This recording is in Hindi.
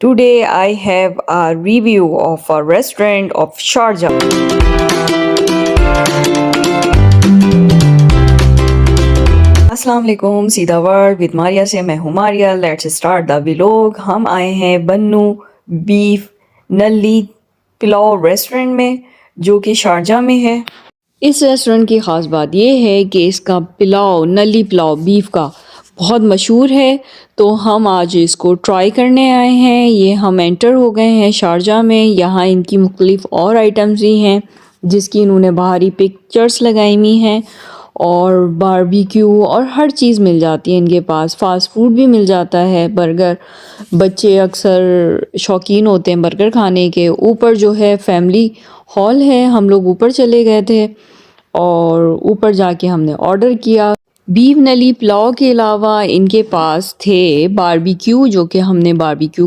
Today I have a review of a restaurant of Sharjah. अस्सलाम वालेकुम, सीधा वर्ल्ड विद मारिया से मैं हूँ Maria. Let's start the vlog. हम आए हैं बन्नू बीफ नली पुलाव रेस्टोरेंट में, जो कि शारजा में है। इस रेस्टोरेंट की ख़ास बात यह है कि इसका पुलाव, नली पुलाव बीफ का बहुत मशहूर है। तो हम आज इसको ट्राई करने आए हैं। ये हम एंटर हो गए हैं शारजा में। यहाँ इनकी मुख्तलिफ़ और आइटम्स भी हैं जिसकी इन्होंने बाहरी पिक्चर्स लगाई हुई हैं, और बारबेक्यू और हर चीज़ मिल जाती है इनके पास। फास्ट फूड भी मिल जाता है, बर्गर। बच्चे अक्सर शौकीन होते हैं बर्गर खाने के। ऊपर जो है फैमिली हॉल है, हम लोग ऊपर चले गए थे और ऊपर जाके हमने ऑर्डर किया। बीफ नली पुलाव के अलावा इनके पास थे बारबेक्यू, जो कि हमने बारबेक्यू